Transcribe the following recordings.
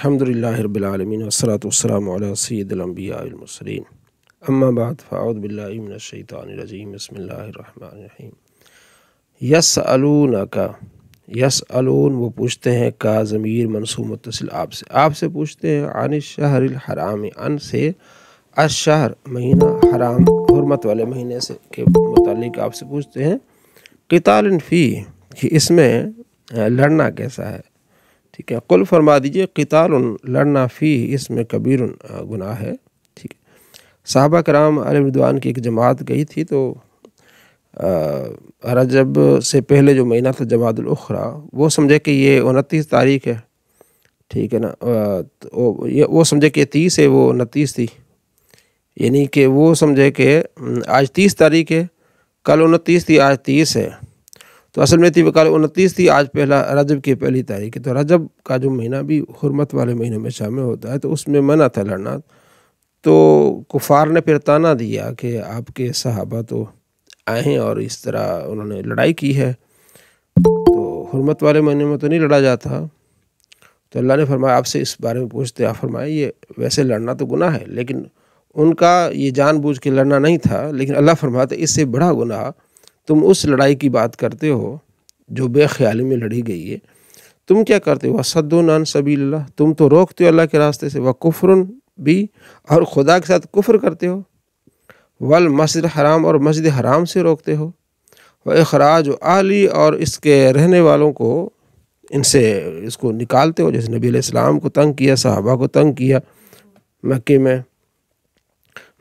الحمدللہ رب العالمین والصلاة والسلام علی سید الانبیاء والمرسلین اما بعد فاعوذ باللہ من الشیطان الرجیم بسم اللہ الرحمن الرحیم یسألونک یسألون وہ پوچھتے ہیں کا ضمیر منصوب متصل آپ سے پوچھتے ہیں عن الشہر الحرام عن سے الشہر مہینہ حرام حرمت والے مہینے سے کے متعلق آپ سے پوچھتے ہیں قتال فی کہ اس میں لڑنا کیسا ہے، ٹھیک ہے۔ قل فرما دیجئے قتال لڑنا فی اس میں کبیر گناہ ہے، ٹھیک ہے۔ صحابہ کرام علیہ رضوان کی ایک جماعت گئی تھی تو رجب سے پہلے جو مہینہ تھا جمادی الاخری وہ سمجھے کہ یہ 29 تاریخ ہے، ٹھیک ہے نا، وہ سمجھے کہ 30 ہے، وہ 29 تھی، یعنی کہ وہ سمجھے کہ آج 30 تاریخ ہے، کل 29 تھی، آج 30 ہے، تو اصل میں تھی کل 29 تھی، آج پہلا رجب کی پہلی تاریخ ہے، تو رجب کا جو مہینہ بھی حرمت والے مہینوں میں شامل ہوتا ہے تو اس میں منع تھا لڑنا۔ تو کفار نے پھر تانا دیا کہ آپ کے صحابہ تو آئے ہیں اور اس طرح انہوں نے لڑائی کی ہے، تو حرمت والے مہینے میں تو نہیں لڑا جاتا۔ تو اللہ نے فرمایا آپ سے اس بارے میں پوچھتے، آپ فرمائے یہ ویسے لڑنا تو گناہ ہے، لیکن ان کا یہ جان بوجھ کے لڑنا نہیں تھا، لیکن اللہ فرماتا اس سے بڑا گناہ تم اس لڑائی کی بات کرتے ہو جو بے خیالی میں لڑی گئی ہے، تم کیا کرتے ہو وَصَدُّونَ عَن سَبِيلِ اللَّهِ، تم تو روکتے ہو اللہ کے راستے سے، وَكُفْرٌ بھی اور خدا کے ساتھ کفر کرتے ہو، وَالْمَسْجِدِ الحرام اور مسجد حرام سے روکتے ہو، وَإِخْرَاجُ أَهْلِهِ اور اس کے رہنے والوں کو ان سے اس کو نکالتے ہو، جیسے نبی علیہ السلام کو تنگ کیا، صحابہ کو تنگ کیا مکے میں،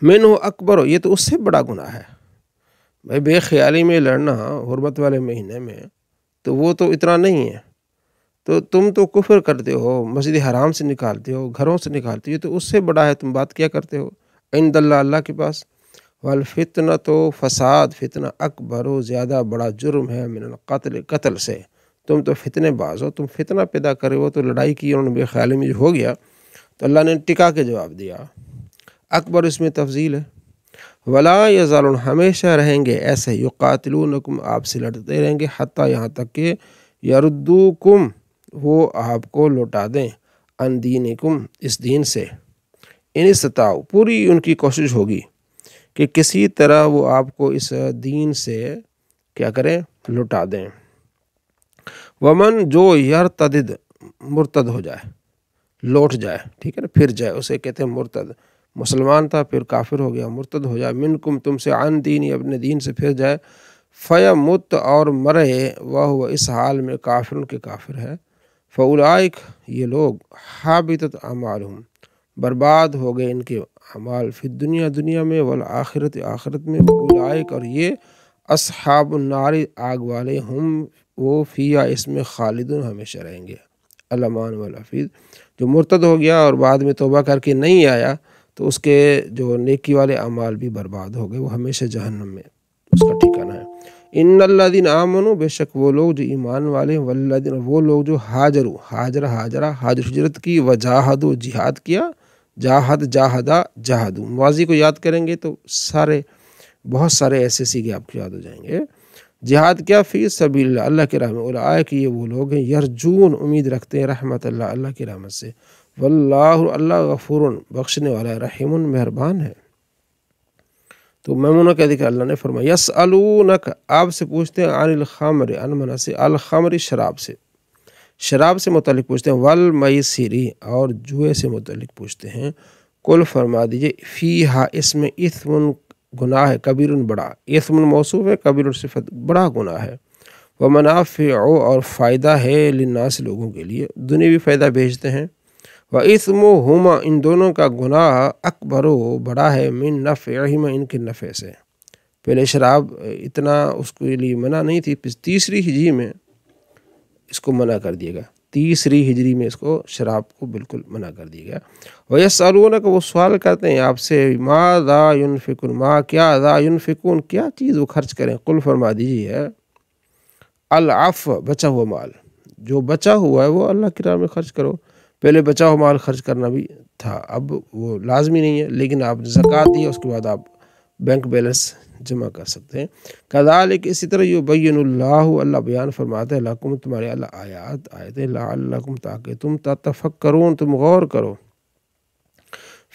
مِنْهُ أَكْبَرُ یہ تو اس سے بڑا گناہ ہے۔ بھائی بے خیالی میں لڑنا حرمت والے مہینے میں تو وہ تو اتنا نہیں ہے، تو تم تو کفر کرتے ہو، مسجد حرام سے نکالتے ہو، گھروں سے نکالتے ہو، تو اس سے بڑا ہے، تم بات کیا کرتے ہو عند اللہ اللہ کے پاس۔ والفتنہ تو فساد فتنہ اکبر زیادہ بڑا جرم ہے من القتل قتل سے، تم تو فتنے باز ہو، تم فتنہ پیدا کرے ہو، تو لڑائی کی انہوں نے بے خیالی میں جو ہو گیا تو اللہ نے ٹکا کے جواب دیا، اکبر اس میں تفضیل ہے۔ ولا یزالون ہمیشہ رہیں گے ایسے یقاتلونکم آپ سے لڑتے رہیں گے حتیٰ یہاں تک کہ یردوکم وہ آپ کو لوٹا دیں عن دینکم اس دین سے، ان استطاعوا پوری ان کی کوشش ہوگی کہ کسی طرح وہ آپ کو اس دین سے کیا کریں لوٹا دیں۔ ومن جو یرتدد مرتد ہو جائے لوٹ جائے، ٹھیک ہے نا، پھر جائے، اسے کہتے ہیں مرتد، مسلمان تھا پھر کافر ہو گیا، مرتد ہو جائے، منکم تم سے عن دینی اپنے دین سے پھر جائے، فیمت اور مرے وہ اس حال میں کافرن کے کافر ہے، فاولئک یہ لوگ حابطت اعمالہم برباد ہو گئے ان کے اعمال فی الدنیا دنیا میں، والآخرت آخرت میں، واولئک اور یہ اصحاب النار آگ والے ہم وہ فیہا اس میں خالدون ہمیشہ رہیں گے۔ الامان والحفیظ جو مرتد ہو گیا اور بعد میں توبہ کر کے نہیں آیا تو اس کے جو نیکی والے اعمال بھی برباد ہو گئے، وہ ہمیشہ جہنم میں اس کا ٹھکانہ ہے۔ ان الذین آمنوا بے شک وہ لوگ جو ایمان والے ہیں، والذین وہ لوگ جو ہاجر ہجرت کی، وجاہدوا جہاد کیا، جاہدوا ماضی کو یاد کریں گے تو بہت سارے ایسے سیگے آپ کو یاد ہو جائیں گے۔ جہاد کیا فی سبیل اللہ اللہ کی راہ میں، اولئک یہ وہ لوگ ہیں یرجون امید رکھتے ہیں رحمت اللہ اللہ کی رحمت سے، واللہ اللہ غفور بخشنے والا ہے، رحیم مہربان ہے۔ تو میمونہ کا ذکر اللہ نے فرمایا یسألونک آپ سے پوچھتے ہیں عن الخمر انمنا سے، الخمر شراب سے متعلق پوچھتے ہیں، والمیسر اور جوئے سے متعلق پوچھتے ہیں، قل فرما دیجئے فیہا اس میں اثم گناہ ہے، کبیر بڑا، اثم موصوف ہے، کبیر صفت بڑا گناہ ہے، ومنافع اور فائدہ ہے للناس لوگوں کے لیے، دنیوی فائدہ بھیجتے ہیں، وَإِثْمُهُمَا ان دونوں کا گناہ اکبر بڑا ہے من نفعہما ان کے نفع سے۔ پہلے شراب اتنا اس کے لیے منع نہیں تھی، پھر تیسری ہجری میں اس کو منع کر دیا گیا، تیسری ہجری میں اس کو شراب کو بالکل منع کر دیا گیا۔ وَيَسْأَلُونَكَ وہ سوال کرتے ہیں آپ سے ماذا ينفقون ما کیا ذا ينفقون کیا چیز وہ خرچ کریں، قل فرما دیجیے العفو بچا ہوا مال، جو بچا ہوا ہے وہ اللہ کی راہ میں خرچ کرو۔ پہلے بچا ہوا مال خرچ کرنا بھی تھا، اب وہ لازمی نہیں ہے، لیکن آپ نے زکوٰۃ دی اس کے بعد آپ بینک بیلنس جمع کر سکتے ہیں۔ کذالک اسی طرح یبین اللہ، اللہ بیان فرماتا ہے لکم تمہارے اللہ آیتیں لعلکم تاکہ تم تتفکرون تم غور کرو،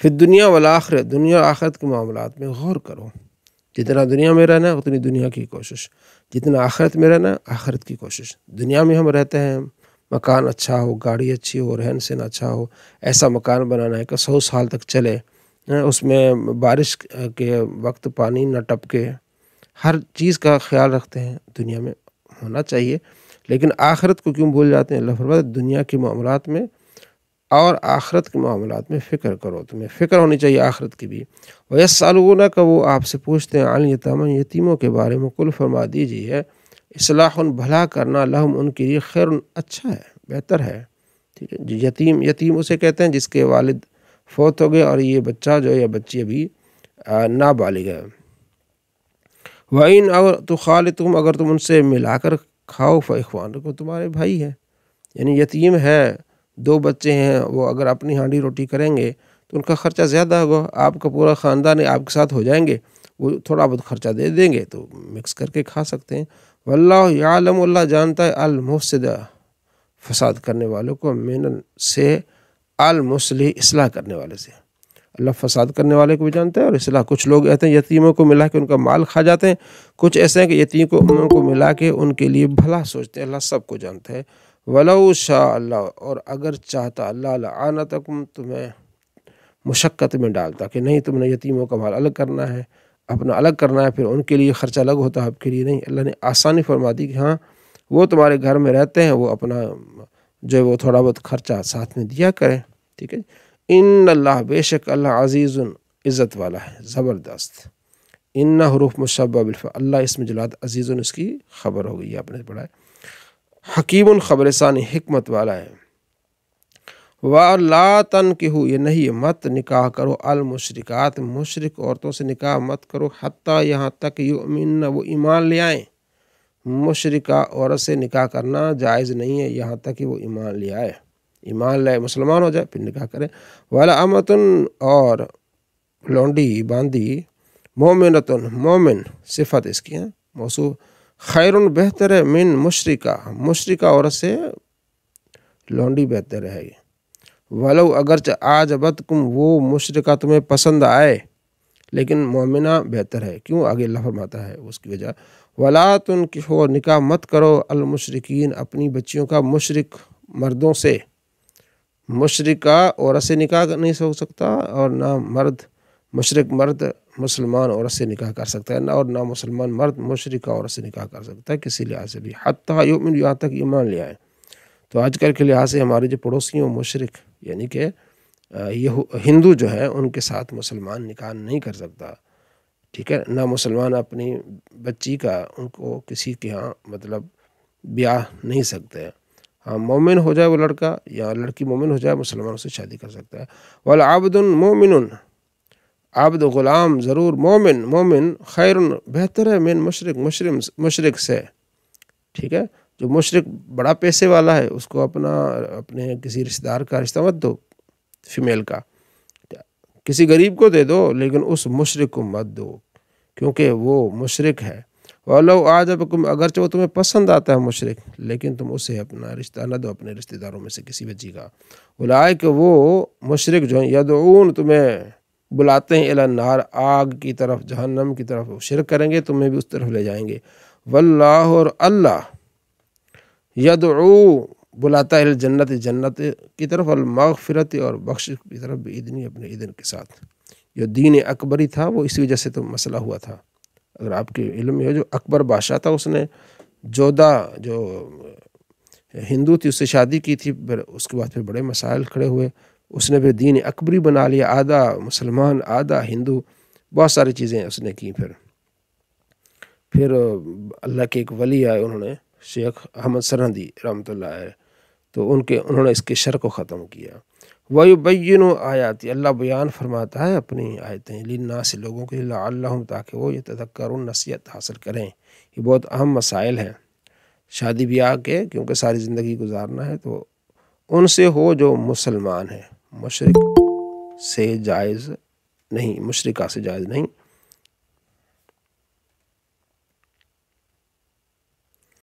فی الدنیا والآخرہ دنیا اور آخرت کے معاملات میں غور کرو۔ جتنا دنیا میں رہنا ہے اتنی دنیا کی کوشش، جتنا آخرت میں رہنا ہے آخرت کی کوشش۔ دنیا میں ہم رہتے ہیں، مکان اچھا ہو، گاڑی اچھی ہو، رہن سہن اچھا ہو، ایسا مکان بنانا ہے کہ 100 سال تک چلے، اس میں بارش کے وقت پانی نہ ٹپکے، ہر چیز کا خیال رکھتے ہیں، دنیا میں ہونا چاہیے۔ لیکن آخرت کو کیوں بھول جاتے ہیں؟ اللہ فرماتا ہے دنیا کے معاملات میں اور آخرت کے معاملات میں فکر کرو، تمہیں فکر ہونی چاہیے آخرت کی بھی۔ وَيَسْأَلُونَكَ وہ آپ سے پوچھتے ہیں عن الیتامی یتیموں کے بارے میں، قل فرما دیجیے اصلاح بھلا کرنا لہم ان کے لیے خیر اچھا ہے، بہتر ہے، ٹھیک ہے جی۔ یتیم اسے کہتے ہیں جس کے والد فوت ہو گئے اور یہ بچہ جو ہے یا بچی ابھی نابالغ ہے۔ وَإِنْ اگر تُخَالِطُهُمْ اگر تم ان سے ملا کر کھاؤ فَإِخْوَانُكُمْ تمہارے بھائی ہیں، یعنی یتیم ہے، 2 بچے ہیں، وہ اگر اپنی ہانڈی روٹی کریں گے تو ان کا خرچہ زیادہ ہوگا، آپ کا پورا خاندان آپ کے ساتھ ہو جائیں گے، وہ تھوڑا بہت خرچہ دے دیں گے تو مکس کر کے کھا سکتے ہیں۔ واللہ یعلم اللہ جانتا ہے المفسد فساد کرنے والوں کو من سے المصلح اصلاح کرنے والے سے، اللہ فساد کرنے والے کو بھی جانتا ہے اور اصلاح۔ کچھ لوگ ایسے ہیں یتیموں کو ملا کے ان کا مال کھا جاتے ہیں، کچھ ایسے ہیں کہ یتیموں کو ملا کے ان کے لیے بھلا سوچتے ہیں، اللہ سب کو جانتا ہے۔ وَلَوْ شَاءَ اللہ اور اگر چاہتا اللہ لَعَانَتَكُمْ تمہیں مشقت میں ڈالتا کہ نہیں تم نے یتیموں کا مال الگ کرنا ہے، اپنا الگ کرنا ہے، پھر ان کے لیے خرچہ الگ ہوتا ہے، آپ کے لیے نہیں۔ اللہ نے آسانی فرما دی کہ ہاں وہ تمہارے گھر میں رہتے ہیں، وہ اپنا جو ہے وہ تھوڑا بہت خرچہ ساتھ میں دیا کریں، ٹھیک ہے۔ ان اللہ بے شک اللہ عزیز عزت والا ہے، زبردست۔ ان حروف مشبہ بالفعل، اللہ اس میں جلاد عزیز اس کی خبر ہو گئی، آپ نے پڑھا ہے۔ حکیم خبر ثانی حکمت والا ہے۔ وَلَا تَنْكِحُوا یہ نہیں مت نکاح کرو المشرکات مشرک عورتوں سے نکاح مت کرو، حتیٰ یہاں تک یؤمن وہ ایمان لے آئیں۔ مشرکہ عورت سے نکاح کرنا جائز نہیں ہے یہاں تک کہ وہ ایمان لے آئے، ایمان لائے مسلمان ہو جائے پھر نکاح کرے۔ وَلَا أَمَةٌ اور لونڈی باندی، مومنۃ مومن صفت اس کی ہے موصوف، خیرٌ بہتر ہے، من مشرکہ مشرکہ عورت سے لونڈی بہتر ہے۔ ولو اگرچہ اعجبتکم وہ مشرکہ تمہیں پسند آئے لیکن مومنہ بہتر ہے، کیوں؟ آگے اللہ فرماتا ہے اس کی وجہ، ولا تنکحوا نکاح مت کرو المشرکین اپنی بچیوں کا مشرک مردوں سے، مشرکہ عورت سے نکاح نہیں ہو سکتا اور نہ مشرک مرد مسلمان عورت سے نکاح کر سکتا ہے، اور نہ مسلمان مرد مشرکہ عورت سے نکاح کر سکتا ہے کسی لحاظ سے بھی، حتیٰ یؤمن یہاں تک ایمان لے آئے۔ تو آج کل کے لحاظ سے ہمارے جو پڑوسی ہیں وہ مشرک یعنی کہ یہ ہندو جو ہے ان کے ساتھ مسلمان نکاح نہیں کر سکتا، ٹھیک ہے، نہ مسلمان اپنی بچی کا ان کو کسی کے ہاں مطلب بیاہ نہیں سکتے ہیں۔ ہاں مومن ہو جائے وہ لڑکا یا لڑکی مومن ہو جائے مسلمانوں سے شادی کر سکتا ہے۔ والعبد مومن عبد غلام ضرور مومن خیر بہتر ہے، من مشرک سے، ٹھیک ہے۔ جو مشرک بڑا پیسے والا ہے اس کو اپنے کسی رشتہ دار کا رشتہ مت دو، فیمیل کا کسی غریب کو دے دو لیکن اس مشرک کو مت دو کیونکہ وہ مشرک ہے۔ وَلَوْ أَعْجَبَكُمْ اگرچہ وہ تمہیں پسند آتا ہے مشرک لیکن تم اسے اپنا رشتہ نہ دو اپنے رشتہ داروں میں سے کسی بچی کا۔ اولئک وہ مشرک جو ہیں یدعون تمہیں بلاتے ہیں الی النار آگ کی طرف، جہنم کی طرف، شرک کریں گے تمہیں بھی اس طرف لے جائیں گے۔ واللہ اور اللہ یدعو بلاتا ہے الجنت جنت کی طرف، المغفرت اور بخشش کی طرف، باذنی اپنے اذن کے ساتھ۔ جو دین اکبری تھا وہ اسی وجہ سے تو مسئلہ ہوا تھا، اگر آپ کے علم میں ہے جو اکبر بادشاہ تھا اس نے جودھا جو ہندو تھی اس سے شادی کی تھی، پھر اس کے بعد پھر بڑے مسائل کھڑے ہوئے، اس نے پھر دین اکبری بنا لیا، آدھا مسلمان آدھا ہندو، بہت ساری چیزیں اس نے کی۔ پھر اللہ کے ایک ولی آئے انہوں نے شیخ احمد سرہندی رحمۃ اللہ علیہ، تو انہوں نے اس کے شر کو ختم کیا۔ وَيُبَيِّنُ آیاتی اللہ بیان فرماتا ہے اپنی آیتیں للناس لوگوں کے لیے، لعلہم تاکہ وہ یتذکرون نصیحت حاصل کریں۔ یہ بہت اہم مسائل ہیں شادی بیاہ کے، کیونکہ ساری زندگی گزارنا ہے، تو ان سے ہو جو مسلمان ہیں، مشرک سے جائز نہیں، مشرکہ سے جائز نہیں۔